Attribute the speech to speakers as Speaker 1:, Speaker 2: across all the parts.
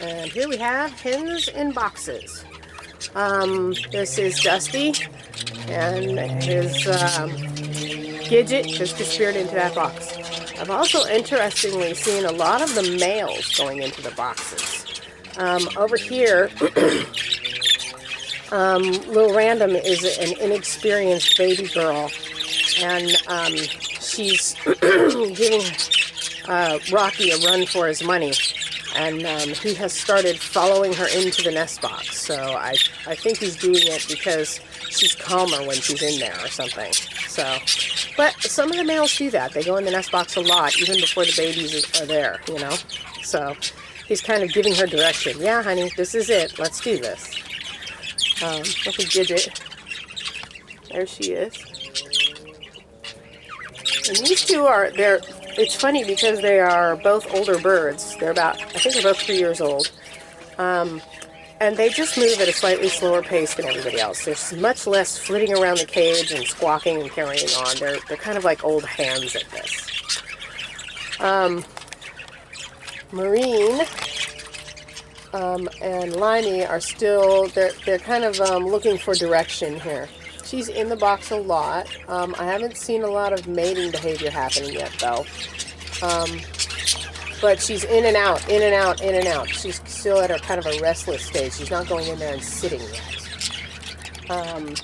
Speaker 1: And here we have hens in boxes. This is Dusty, and his Gidget just disappeared into that box. I've also interestingly seen a lot of the males going into the boxes. Over here, Little Random is an inexperienced baby girl, and she's giving Rocky a run for his money. And he has started following her into the nest box. So I think he's doing it because she's calmer when she's in there or something. So, but some of the males do that. They go in the nest box a lot, even before the babies are there, you know. So he's kind of giving her direction. Yeah, honey, this is it. Let's do this. Look at Gidget. There she is. And these two it's funny because they are both older birds. I think they're both 3 years old. And they just move at a slightly slower pace than everybody else. There's much less flitting around the cage and squawking and carrying on. They're kind of like old hands at this. Marine and Limey are still, they're kind of looking for direction here. She's in the box a lot. I haven't seen a lot of mating behavior happening yet, though. But she's in and out, in and out, in and out. She's still at a kind of a restless stage. She's not going in there and sitting yet.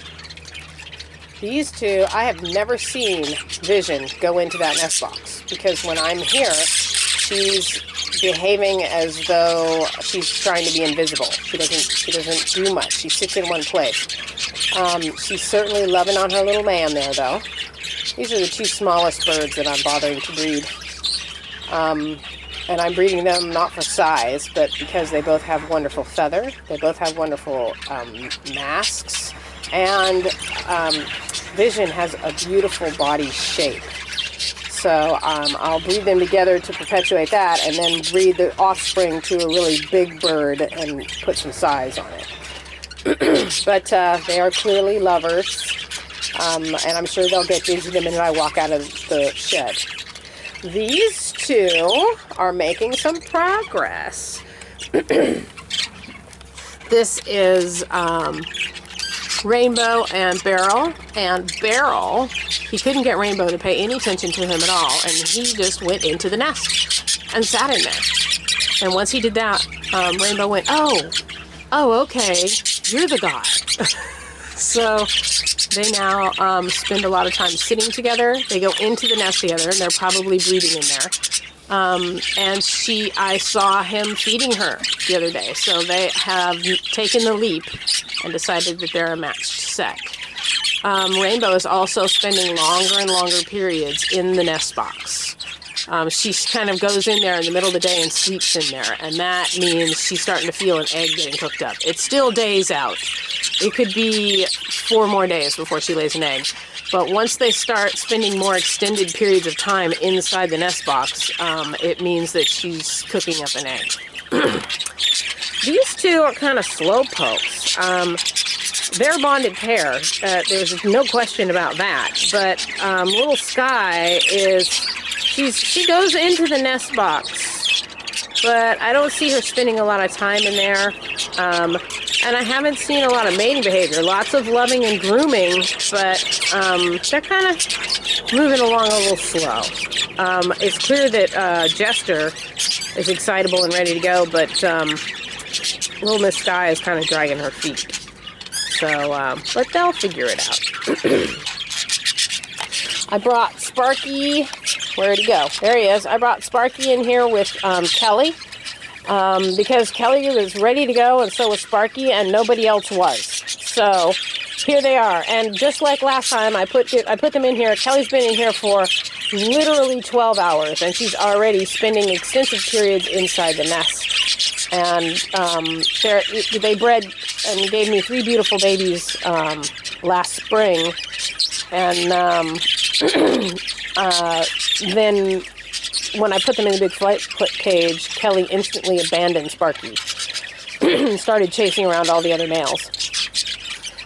Speaker 1: These two, I have never seen Vision go into that nest box, because when I'm here, she's behaving as though she's trying to be invisible. She doesn't do much. She sits in one place. She's certainly loving on her little man there, though. These are the two smallest birds that I'm bothering to breed. And I'm breeding them not for size, but because they both have wonderful feather. They both have wonderful masks. And Vision has a beautiful body shape. So I'll breed them together to perpetuate that, and then breed the offspring to a really big bird and put some size on it. But they are clearly lovers, and I'm sure they'll get busy the minute I walk out of the shed. These two are making some progress. This is Rainbow and Beryl. And Beryl, he couldn't get Rainbow to pay any attention to him at all, and he just went into the nest and sat in there. And once he did that, Rainbow went, oh, okay, you're the guy. So they now spend a lot of time sitting together. They go into the nest together, and they're probably breeding in there. And I saw him feeding her the other day. So they have taken the leap and decided that they're a matched set. Rainbow is also spending longer and longer periods in the nest box. She kind of goes in there in the middle of the day and sleeps in there, and that means she's starting to feel an egg getting cooked up. It's still days out. It could be 4 more days before she lays an egg. But once they start spending more extended periods of time inside the nest box, it means that she's cooking up an egg. These two are kind of slow pokes. They're a bonded pair. There's no question about that. But little Sky she goes into the nest box, but I don't see her spending a lot of time in there. And I haven't seen a lot of mating behavior. Lots of loving and grooming, but they're kind of moving along a little slow. It's clear that Jester is excitable and ready to go, but little Miss Sky is kind of dragging her feet. So, but they'll figure it out. I brought Sparky. Where'd he go? There he is. I brought Sparky in here with Kelly. Because Kelly was ready to go, and so was Sparky, and nobody else was. So here they are. And just like last time, I put them in here. Kelly's been in here for literally 12 hours, and she's already spending extensive periods inside the nest. And they bred and gave me 3 beautiful babies last spring. And then when I put them in a big flight cage, Kelly instantly abandoned Sparky and started chasing around all the other males.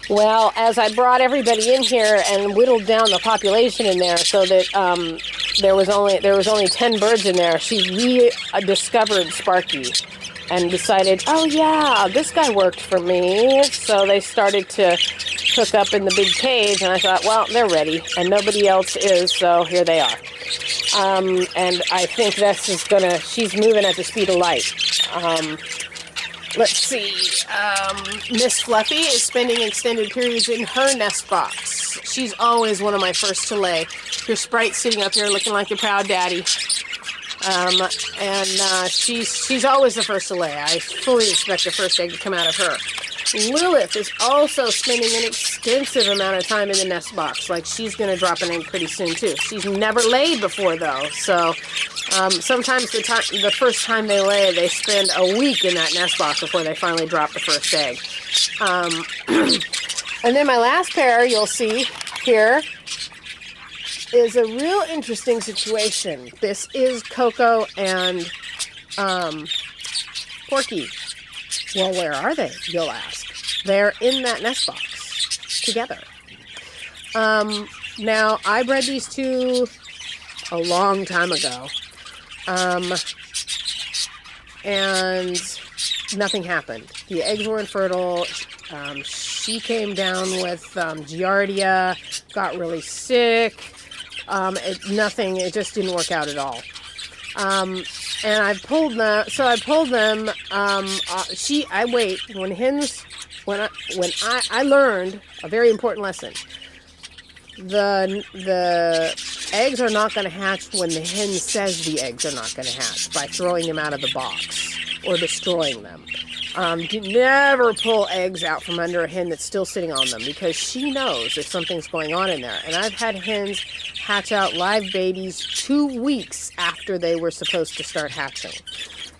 Speaker 1: Well, as I brought everybody in here and whittled down the population in there so that there was only 10 birds in there, she rediscovered Sparky. and decided, oh yeah, this guy worked for me. So they started to hook up in the big cage, and I thought, well, they're ready, and nobody else is, so here they are. And I think this is gonna, she's moving at the speed of light. Let's see, Miss Fluffy is spending extended periods in her nest box. She's always one of my first to lay. Your Sprite sitting up here looking like a proud daddy. She's always the first to lay. I fully expect the first egg to come out of her. Lilith is also spending an extensive amount of time in the nest box. Like, she's going to drop an egg pretty soon, too. She's never laid before, though. So, sometimes the first time they lay, they spend a week in that nest box before they finally drop the first egg. And then my last pair, you'll see here, is a real interesting situation. This is Coco and Porky. Well, where are they, you'll ask? They're in that nest box together. Now, I bred these two a long time ago, and nothing happened. The eggs were infertile. She came down with Giardia, got really sick. It just didn't work out at all. And I pulled them, I learned a very important lesson. The eggs are not going to hatch when the hen says the eggs are not going to hatch, by throwing them out of the box or destroying them. Never pull eggs out from under a hen that's still sitting on them, because she knows if something's going on in there. And I've had hens hatch out live babies 2 weeks after they were supposed to start hatching.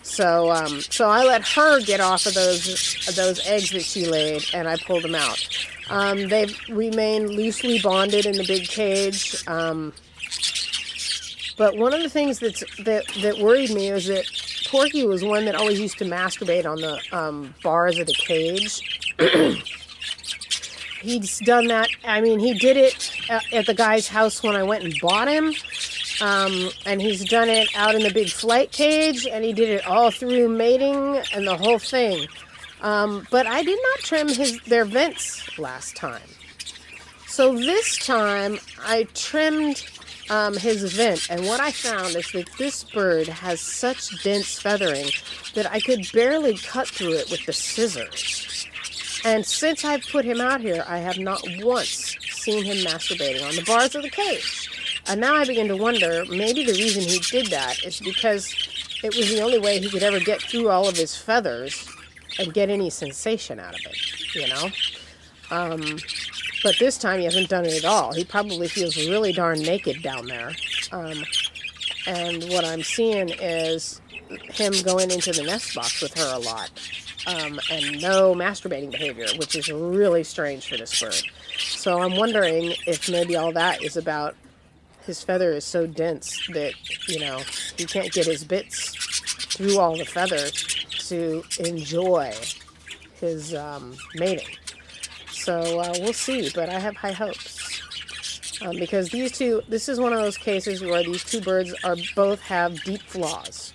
Speaker 1: So I let her get off of those eggs that she laid, and I pulled them out. They've remained loosely bonded in the big cage. But one of the things that worried me is that Porky was one that always used to masturbate on the bars of the cage. He's done that. I mean, he did it at the guy's house when I went and bought him. And he's done it out in the big flight cage, and he did it all through mating and the whole thing. But I did not trim their vents last time. So this time I trimmed his vent, and what I found is that this bird has such dense feathering that I could barely cut through it with the scissors. And since I've put him out here, I have not once seen him masturbating on the bars of the cage. And now I begin to wonder, maybe the reason he did that is because it was the only way he could ever get through all of his feathers and get any sensation out of it, you know? But this time he hasn't done it at all. He probably feels really darn naked down there. And what I'm seeing is him going into the nest box with her a lot. And no masturbating behavior, which is really strange for this bird. So I'm wondering if maybe all that is about his feather is so dense that, you know, he can't get his bits through all the feathers to enjoy his mating. So we'll see, but I have high hopes. Because this is one of those cases where these two birds both have deep flaws.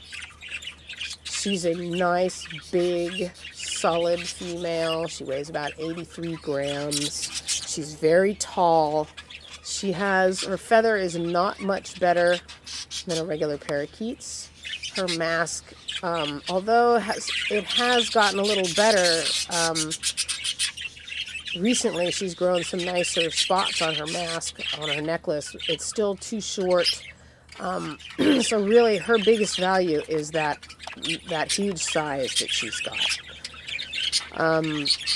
Speaker 1: She's a nice, big, solid female. She weighs about 83 grams. She's very tall. Her feather is not much better than a regular parakeet's. Her mask, although it has gotten a little better, recently she's grown some nicer spots on her mask, on her necklace. It's still too short. So really her biggest value is that huge size that she's got.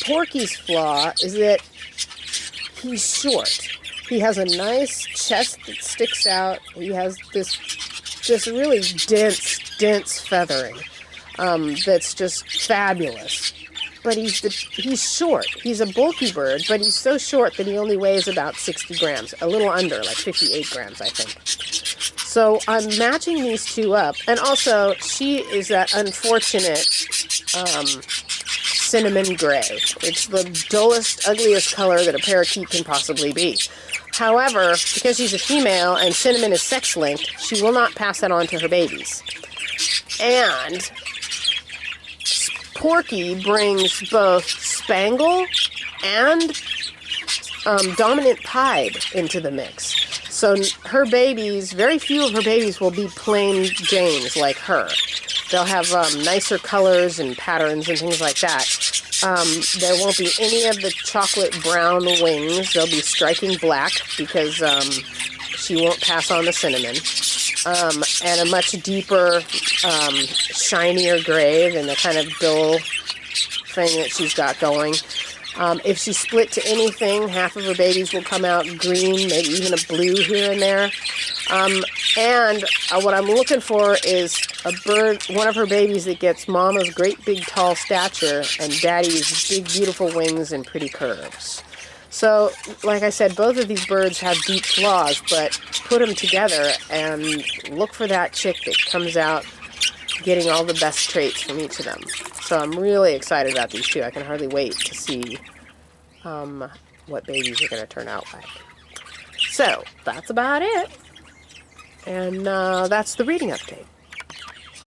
Speaker 1: Porky's flaw is that he's short. He has a nice chest that sticks out. He has this really dense feathering that's just fabulous. But he's short. He's a bulky bird, but he's so short that he only weighs about 60 grams, a little under, like 58 grams, I think. So I'm matching these two up. And also, she is that unfortunate cinnamon gray. It's the dullest, ugliest color that a parakeet can possibly be. However, because she's a female and cinnamon is sex-linked, she will not pass that on to her babies. And Porky brings both Spangle and Dominant Pied into the mix. So her babies, very few of her babies will be plain Janes like her. They'll have nicer colors and patterns and things like that. There won't be any of the chocolate brown wings. They'll be striking black because she won't pass on the cinnamon. And a much deeper, shinier gray than the kind of dull thing that she's got going. If she's split to anything, half of her babies will come out green, maybe even a blue here and there. And what I'm looking for is a bird, one of her babies that gets mama's great big tall stature and daddy's big beautiful wings and pretty curves. So, like I said, both of these birds have deep flaws, but put them together and look for that chick that comes out getting all the best traits from each of them. So I'm really excited about these two. I can hardly wait to see what babies are going to turn out like. So, that's about it. And that's the reading update.